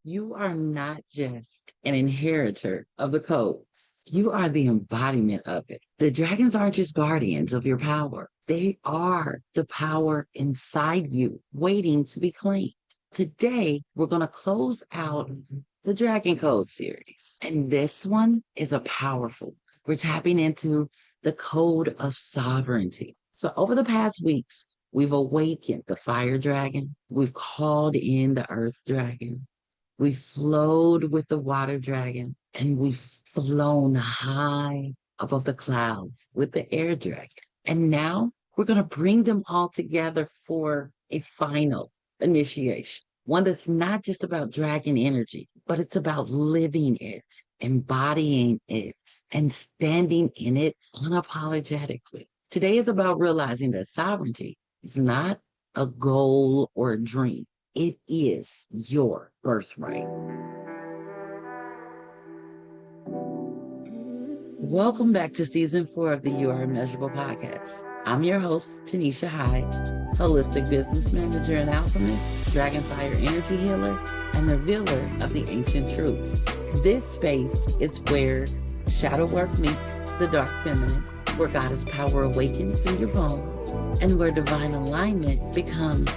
You are not just an inheritor of the codes. You are the embodiment of it. The dragons aren't just guardians of your power. They are the power inside you waiting to be claimed. Today, we're going to close out the Dragon Code series. And this one is a powerful. We're tapping into the code of sovereignty. So over the past weeks, we've awakened the fire dragon. We've called in the earth dragon. We flowed with the water dragon and we've flown high above the clouds with the air dragon. And now we're going to bring them all together for a final initiation. One that's not just about dragon energy, but it's about living it, embodying it, and standing in it unapologetically. Today is about realizing that sovereignty is not a goal or a dream. It is your birthright. Welcome back to season 4 of the U R Immeasurable podcast. I'm your host, Tonesha Hyde, holistic business manager and alchemist, dragonfire energy healer, and revealer of the ancient truths. This space is where shadow work meets the dark feminine, where goddess power awakens in your bones, and where divine alignment becomes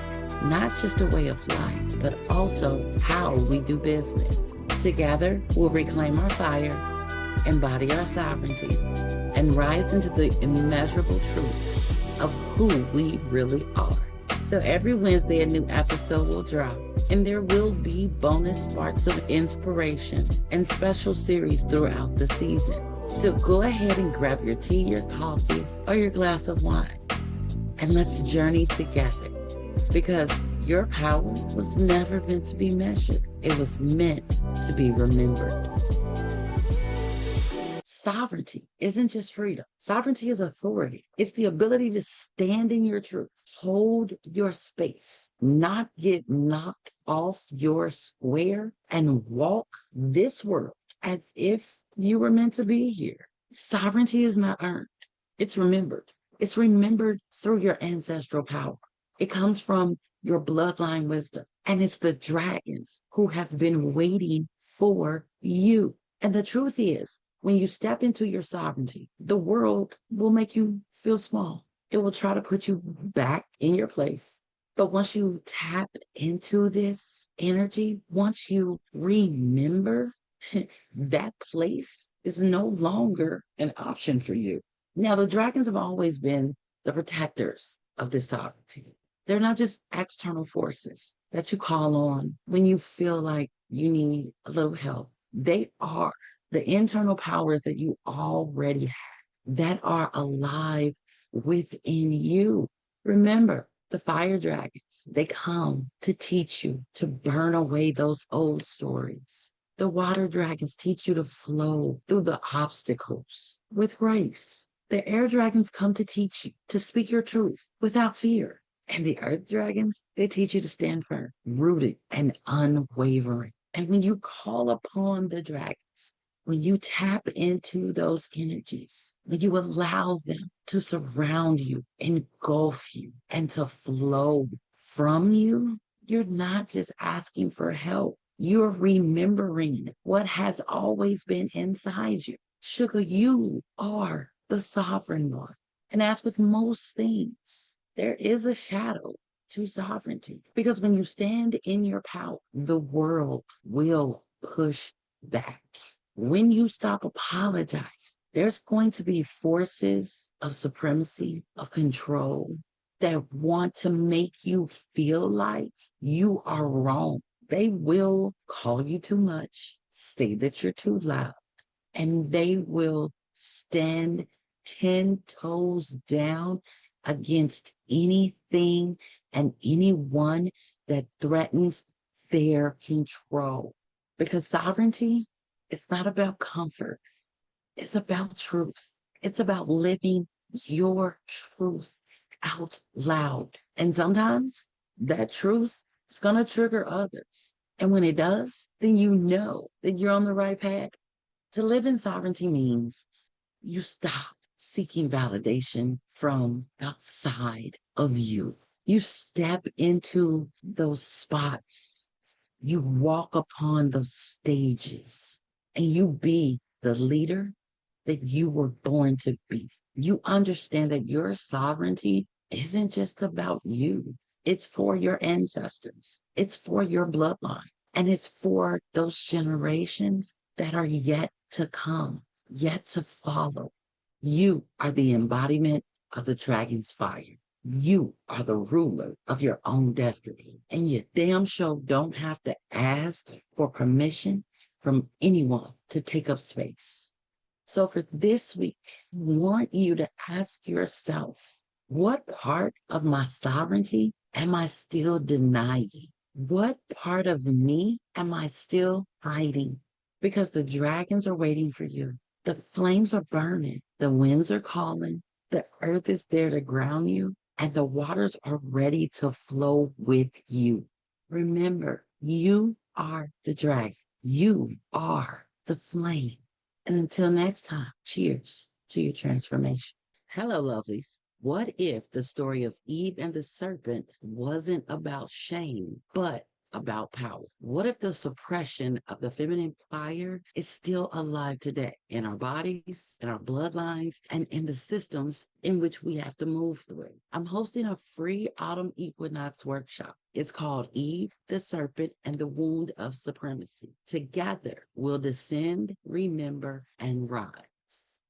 not just a way of life, but also how we do business. Together, we'll reclaim our fire, embody our sovereignty, and rise into the immeasurable truth of who we really are. So every Wednesday, a new episode will drop, and there will be bonus sparks of inspiration and special series throughout the season. So go ahead and grab your tea, your coffee, or your glass of wine, and let's journey together. Because your power was never meant to be measured. It was meant to be remembered. Sovereignty isn't just freedom. Sovereignty is authority. It's the ability to stand in your truth, hold your space, not get knocked off your square, and walk this world as if you were meant to be here. Sovereignty is not earned. It's remembered. It's remembered through your ancestral power. It comes from your bloodline wisdom. And it's the dragons who have been waiting for you. And the truth is, when you step into your sovereignty, the world will make you feel small. It will try to put you back in your place. But once you tap into this energy, once you remember, that place is no longer an option for you. Now, the dragons have always been the protectors of this sovereignty. They're not just external forces that you call on when you feel like you need a little help. They are the internal powers that you already have that are alive within you. Remember, the fire dragons, they come to teach you to burn away those old stories. The water dragons teach you to flow through the obstacles with grace. The air dragons come to teach you to speak your truth without fear. And the earth dragons, they teach you to stand firm, rooted, and unwavering. And when you call upon the dragons, when you tap into those energies, when you allow them to surround you, engulf you, and to flow from you, you're not just asking for help. You're remembering what has always been inside you. Sugar, you are the sovereign one. And as with most things, there is a shadow to sovereignty. Because when you stand in your power, the world will push back. When you stop apologizing, there's going to be forces of supremacy, of control, that want to make you feel like you are wrong. They will call you too much, say that you're too loud, and they will stand 10 toes down against anything and anyone that threatens their control. Because sovereignty, it's not about comfort. It's about truth. It's about living your truth out loud. And sometimes that truth is going to trigger others. And when it does, then you know that you're on the right path. To live in sovereignty means you stop seeking validation from outside of you. You step into those spots You walk upon those stages and you be the leader that you were born to be. You understand that your sovereignty isn't just about you. It's for your ancestors. It's for your bloodline. And it's for those generations that are yet to come, yet to follow. You are the embodiment of the dragon's fire. You are the ruler of your own destiny. And you damn sure don't have to ask for permission from anyone to take up space. So for this week, I want you to ask yourself, what part of my sovereignty am I still denying? What part of me am I still hiding? Because the dragons are waiting for you. The flames are burning. The winds are calling. The earth is there to ground you. And the waters are ready to flow with you. Remember, you are the dragon. You are the flame. And until next time, cheers to your transformation. Hello, lovelies. What if the story of Eve and the serpent wasn't about shame, but about power? What if the suppression of the feminine fire is still alive today in our bodies, in our bloodlines, and in the systems in which we have to move through? I'm hosting a free autumn equinox workshop. It's called Eve, the Serpent, and the Wound of Supremacy. Together, we'll descend, remember, and rise.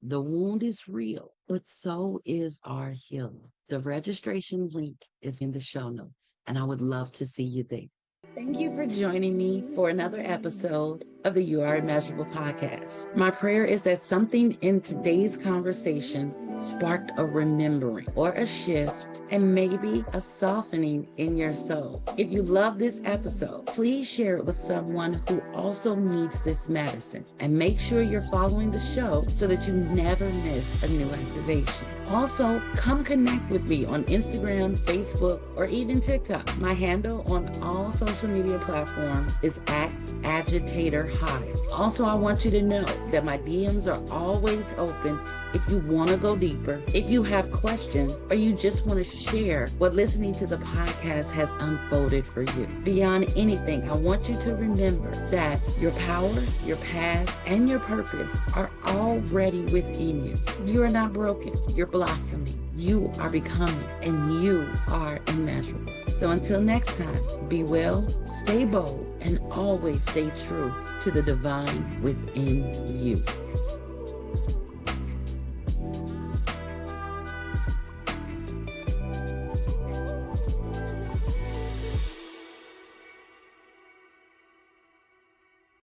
The wound is real, but so is our healing. The registration link is in the show notes, and I would love to see you there. Thank you for joining me for another episode of the U R Immeasurable podcast. My prayer is that something in today's conversation sparked a remembering or a shift and maybe a softening in your soul. If you love this episode, please share it with someone who also needs this medicine, and make sure you're following the show so that you never miss a new activation. Also, come connect with me on Instagram, Facebook, or even TikTok. My handle on all social media platforms is at Agitator Hyde. Also, I want you to know that my DMs are always open if you want to go deeper, if you have questions, or you just want to share what listening to the podcast has unfolded for you. Beyond anything, I want you to remember that your power, your path, and your purpose are already within you. You are not broken. You're blossoming. You are becoming, and you are immeasurable. So until next time, be well, stay bold, and always stay true to the divine within you.